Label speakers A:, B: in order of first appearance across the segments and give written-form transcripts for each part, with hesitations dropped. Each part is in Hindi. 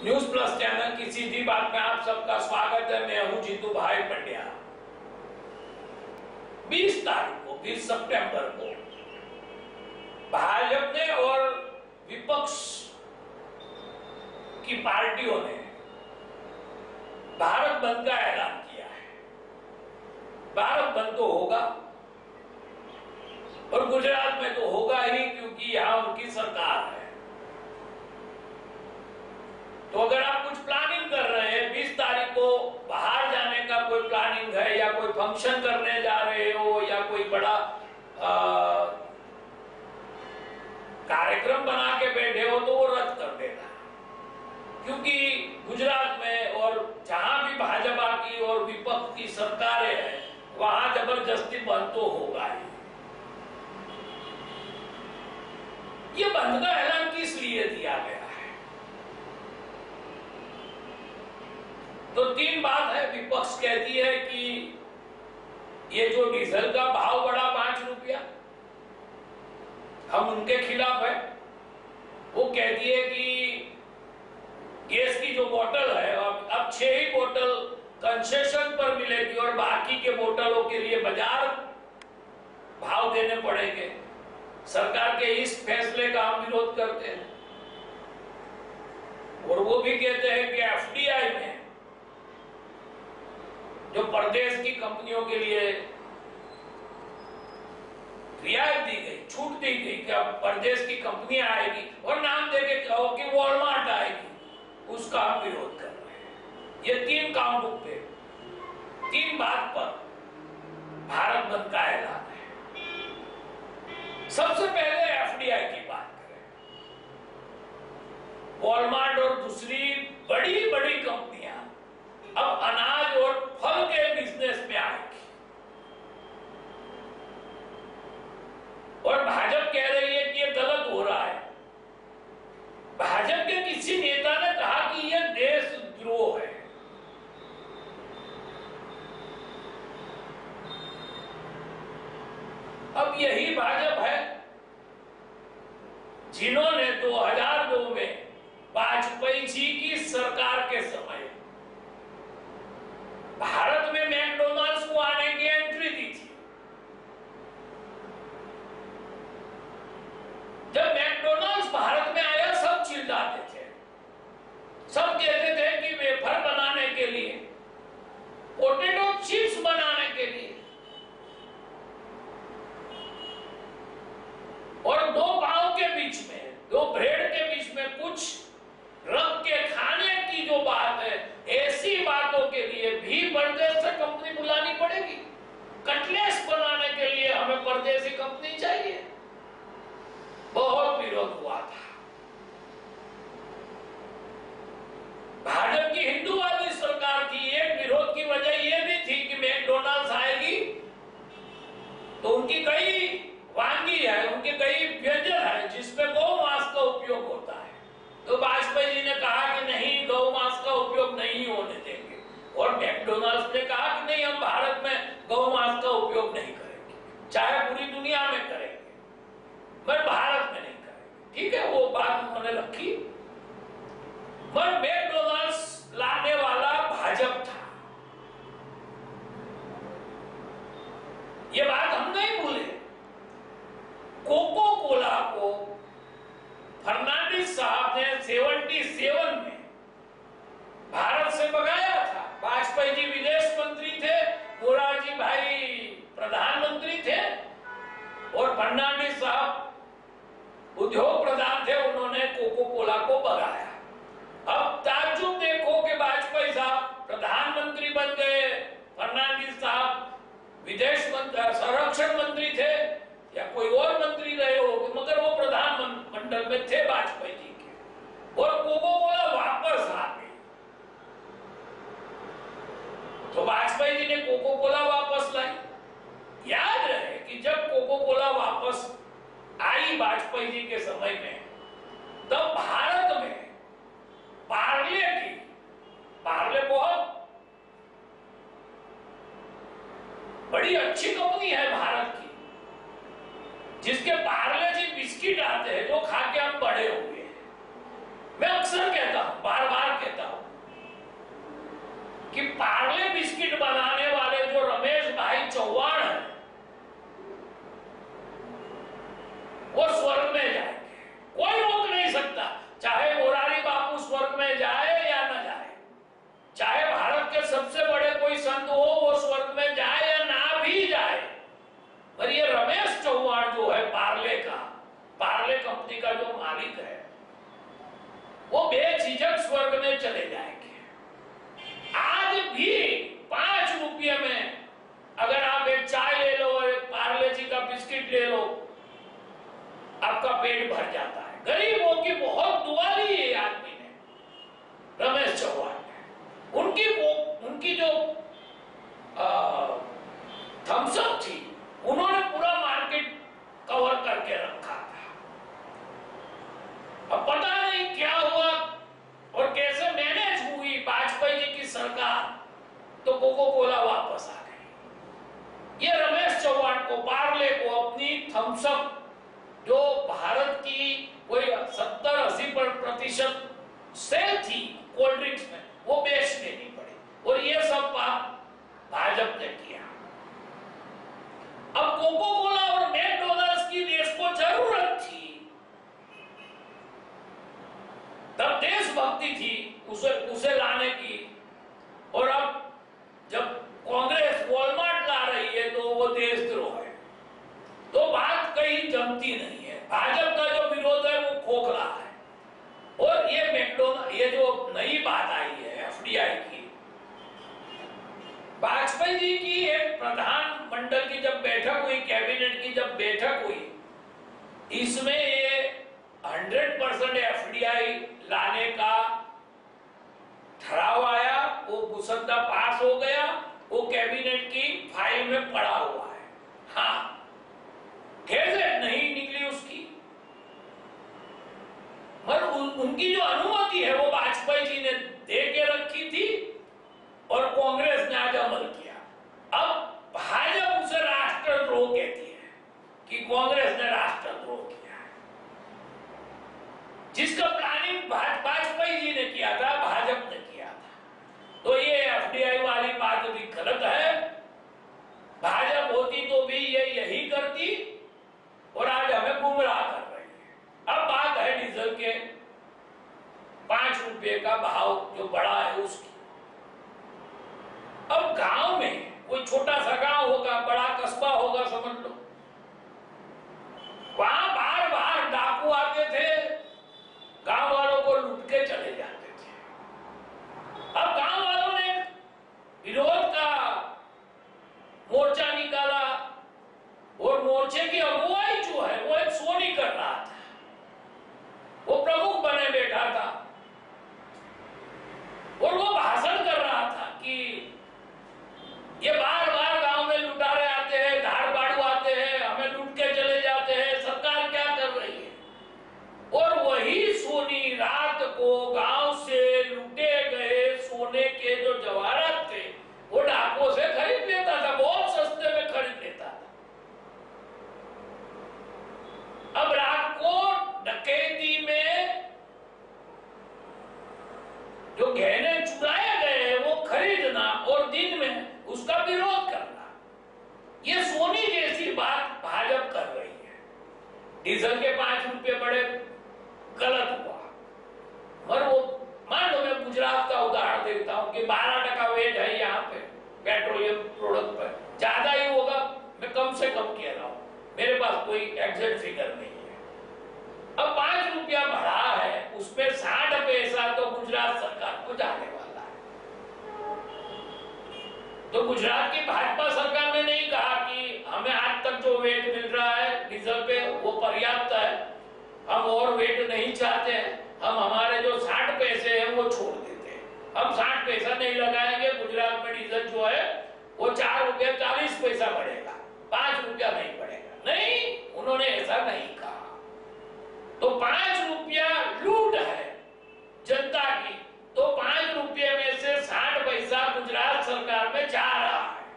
A: न्यूज प्लस चैनल की सीधी बात में आप सबका स्वागत है। मैं हूं जीतू भाई पंड्या। 20 तारीख को 20 सितंबर को भाजपा ने और विपक्ष की पार्टियों ने भारत बंद का ऐलान किया है। भारत बंद तो होगा और गुजरात में तो होगा ही, क्योंकि यहां उनकी सरकार है। तो अगर आप कुछ प्लानिंग कर रहे हैं, 20 तारीख को बाहर जाने का कोई प्लानिंग है या कोई फंक्शन करने जा रहे हो या कोई बड़ा कार्यक्रम बना के बैठे हो, तो वो रद्द कर देना, क्योंकि गुजरात में और जहां भी भाजपा की और विपक्ष की सरकारें हैं वहां जबरदस्ती बंद तो होगा ही। ये बंद का ऐलान किस लिए दिया गया है? तो तीन बात है। विपक्ष कहती है कि ये जो डीजल का भाव बढ़ा 5 रुपया, हम उनके खिलाफ है। वो कहती है कि गैस की जो बोतल है अब 6 ही बोतल कंसेशन पर मिलेगी और बाकी के बोतलों के लिए बाजार भाव देने पड़ेंगे। सरकार के इस फैसले का हम विरोध करते हैं। और वो भी कहते हैं कि एफडीआई में जो प्रदेश की कंपनियों के लिए रियायत दी गई, छूट दी गई कि अब प्रदेश की कंपनियां आएगी और नाम देके कहो कि वॉलमार्ट आएगी, उसका हम विरोध कर रहे हैं। ये 3 काउंटों पे 3 बात पर भारत बंद का ऐलान है। सबसे पहले एफडीआई की बात करें। वॉलमार्ट और दूसरी बड़ी बड़ी कंपनियां अब अनाज और फल के बिजनेस में आएगी और भाजपा कह रही है कि ये गलत हो रहा है। भाजपा के किसी नेता ने कहा कि यह देशद्रोह है। अब यही भाजपा है जिन्होंने 2002 में वाजपेयी जी की सरकार के समय भारत में मैकडॉनल्ड्स को आने की एंट्री दी थी। जब मैकडॉनल्ड्स भारत में आया सब चिल्लाते थे, सब कहते थे कि वेफर बनाने के लिए, पोटैटो चिप्स बनाने के लिए और 2 पाव के बीच में, 2 ब्रेड के बीच में कुछ रख के खाने की जो बात है, ऐसी बातों के लिए भी परदेश से कंपनी बुलानी पड़ेगी। कटलेट्स बनाने के लिए हमें परदेशी कंपनी चाहिए। बहुत विरोध हुआ था। भाजपा की हिंदूवादी सरकार की एक विरोध की वजह यह भी थी कि मैकडॉनल्ड्स आएगी तो उनकी कई वानगी है, उनके कई व्यंजन है जिसपे गौ मांस का उपयोग होता है। तो वाजपेयी जी ने कहा कि नहीं, गौ मांस का उपयोग नहीं होने देंगे, और मैकडॉनल्ड्स ने कहा कि नहीं, हम भारत में गौ मांस का उपयोग नहीं करेंगे, चाहे पूरी दुनिया में करेंगे, पर भारत में नहीं करेंगे। ठीक है, वो बात उन्होंने रखी। पर मैकडॉनल्ड्स लाने वाला भाजपा था। ये बात हम नहीं भूले। कोको कोला को फर्नांडिस साहब ने 77 में भारत से भगाया था। वाजपेयी जी विदेश मंत्री थे, मोरारजी भाई प्रधानमंत्री थे और फर्नांडिस साहब उद्योग प्रधान थे। उन्होंने कोको कोला को भगाया। अब ताज्जुब देखो कि वाजपेयी साहब प्रधानमंत्री बन गए, फर्नांडिस साहब विदेश मंत्री, संरक्षण मंत्री थे या कोई और मंत्री रहे हो, मगर वो प्रधानमंडल में थे वाजपेयी जी के, और कोको कोला वापस आ गई। तो वाजपेयी जी ने कोको कोला वापस लाई। याद रहे कि जब कोको कोला वापस आई वाजपेयी जी के समय में, तब भारत में पार्ले बहुत बड़ी अच्छी कंपनी है भारत की, जिसके पार्ले जी बिस्किट आते हैं जो खा के हम बड़े हुए हैं। मैं अक्सर कहता हूं, बार बार चले जाएंगे। आज भी 5 रुपये में अगर आप एक चाय ले लो और एक पार्ले जी का बिस्किट ले लो, आपका पेट भर जाता है। गरीबों की बहुत दुआ ली है आदमी ने, रमेश चौहान ने। उनकी जो थम्स अप थी, उन्होंने पूरा मार्केट कवर करके रखा था। अब पता नहीं क्या हुआ और कैसे मैनेज हुई वाजपेयी जी की सरकार, तो कोको कोला वापस आ गई। ये रमेश चौहान को, पार्ले को अपनी थम्स अप जो भारत की कोई 70-80% सेल थी कोल्ड ड्रिंक्स में, वो बेच देनी पड़ी। और ये सब बात भाजपा ने किया। अब कोको कोला और मैकडॉनल्ड्स की देश को जरूरत थी, तब देशभक्ति थी उसे लाने की। और अब जब कांग्रेस वॉलमार्ट ला रही है तो वो देशद्रोह है, तो बात कहीं जमती नहीं है। भाजपा का जो विरोध है वो खोखला है। और ये मैकडॉनल्ड, ये जो नई बात आई है एफडीआई की, वाजपेयी जी की एक प्रधानमंडल की जब बैठक हुई, कैबिनेट की जब बैठक हुई, इसमें ये 100% एफडीआई लाने का ठराव आया, वो मुसद्दा पास हो गया, वो कैबिनेट की फाइल में पड़ा हुआ है। हाँ, गैजेट नहीं निकली उसकी, मगर उनकी जो अनुमति है वो वाजपेयी जी ने दे के रखी थी और कांग्रेस ने आज अमल किया। अब भाजपा उसे राष्ट्रद्रोह कहती है कि कांग्रेस ने राष्ट्रद्रोह किया है। जिसका प्लानिंग वाजपेयी जी ने किया था, भाजपा ने किया था। तो ये एफडीआई वाली बात भी गलत है। भाजपा होती तो भी ये यही करती और आज हमें गुमराह कर रही है। अब बात है डीजल के 5 रुपए का भाव जो बढ़ा है उसकी। अब गांव में कोई छोटा सा गांव होगा, बड़ा कस्बा होगा समझ लो, वहां बार बार डाकू आते थे, गांव वालों को लूट के चले जाते थे। अब गांव वालों ने विरोध का मोर्चा निकाला और मोर्चे की अगुवाई जो है वो एक सोनी कर रहा था, वो प्रमुख बने बैठा था और वो भाषण कर रहा था कि ये बार बार गांव में लुटारे आते हैं, धाड़ बाड़ू आते हैं, हमें लूट के चले जाते हैं, सरकार क्या कर रही है। और वही सोनी रात को गांव से लूटे गए सोने के जो जवाहरात थे वो डाकों से खरीद लेता था, बहुत सस्ते में खरीद लेता था। अब रात को डकैती में जो गहने चुराए गए हैं वो खरीदना और दिन में उसका विरोध करना, ये सोनी जैसी बात भाजपा कर रही है। डीजल के 5 रुपए बड़े गलत हुआ, मगर वो मान लो, मैं गुजरात का उदाहरण देता हूं कि 12% वेट है यहाँ पे पेट्रोलियम प्रोडक्ट पर, ज्यादा ही होगा, मैं कम से कम कह रहा हूं, मेरे पास कोई एग्जैक्ट फिगर नहीं है। अब 5 रुपया बढ़ा है, उसमें 60 पैसा तो गुजरात सरकार को जाने वाला है। तो गुजरात की भाजपा सरकार ने नहीं कहा कि हमें आज तक जो वेट मिल रहा है डीजल पे वो पर्याप्त है, हम और वेट नहीं चाहते हैं, हम हमारे जो 60 पैसे हैं वो छोड़ देते हैं, हम 60 पैसा नहीं लगाएंगे। गुजरात में डीजल जो है वो 4 रुपया 40 पैसा बढ़ेगा, 5 रुपया नहीं बढ़ेगा। नहीं, उन्होंने ऐसा नहीं कहा। तो 5 रुपया लूट है जनता की, तो 5 रुपये में से 60 पैसा गुजरात सरकार में जा रहा है।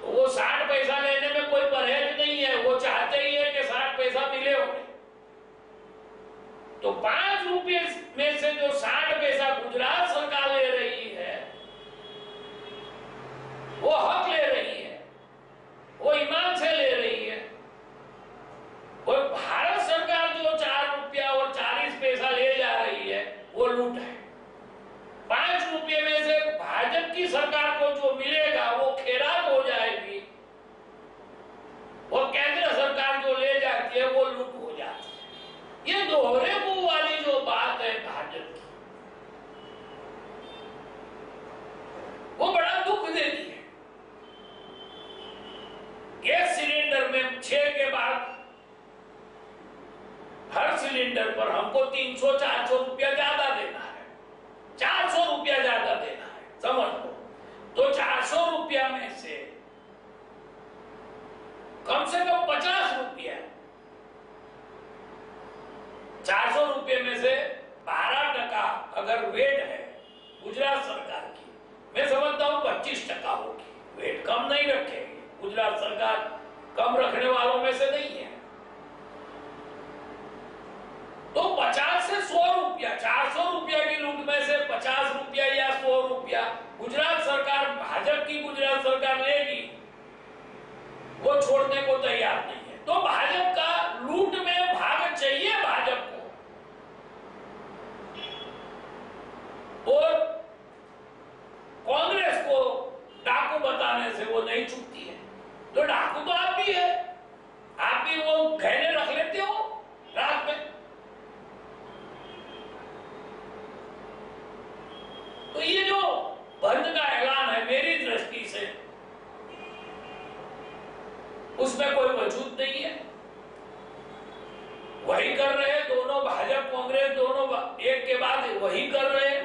A: तो वो 60 पैसा लेने में कोई परहेज नहीं है, वो चाहते ही है कि 60 पैसा मिले उन्हें। तो 5 रुपये में से जो 60 पैसा गुजरात सरकार ले रही है वो हक ले रही है, वो ईमान से ले रही है। और भारत सरकार जो 4 रुपया और 40 पैसा ले जा रही है वो लूट है। 5 रुपये में से भाजपा की सरकार को जो मिलेगा वो खैरात हो जाएगी, और केंद्र सरकार जो ले जाती है वो लूट हो जाती है। ये दोहरे मुंह वाली जो बात है भाजपा की, अगर वेट है गुजरात सरकार की, मैं समझता हूं 25% होगी। वेट कम नहीं रखेगी गुजरात सरकार, कम रखने वालों में से नहीं है। तो 50 से 100 रुपया, 400 रुपया की लूट में से 50 रुपया या 100 रुपया गुजरात सरकार, भाजपा की गुजरात सरकार लेगी, वो छोड़ने को तैयार नहीं है। तो भाजपा का लूट में भाग चाहिए भाजपा को, और कांग्रेस को डाकू बताने से वो नहीं चूकती है। तो डाकू तो आप भी है, आप भी वो गहने रख लेते हो रात में। तो ये जो बंद का ऐलान है, मेरी दृष्टि से उसमें कोई वजूद नहीं है। वही कर रहे हैं दोनों, भाजपा कांग्रेस दोनों एक के बाद वही कर रहे हैं,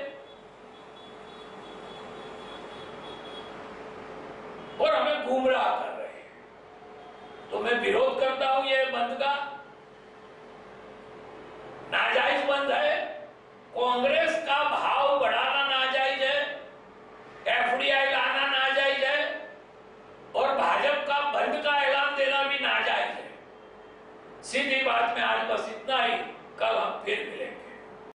A: और हमें गुमराह कर रहे हैं। तो मैं विरोध करता हूं ये बंद का, नाजायज बंद है। कांग्रेस का भाव बढ़ाना नाजायज है, एफडीआई लाना नाजायज है, और भाजपा का बंद का ऐलान देना भी नाजायज है। सीधी बात में आज बस इतना ही।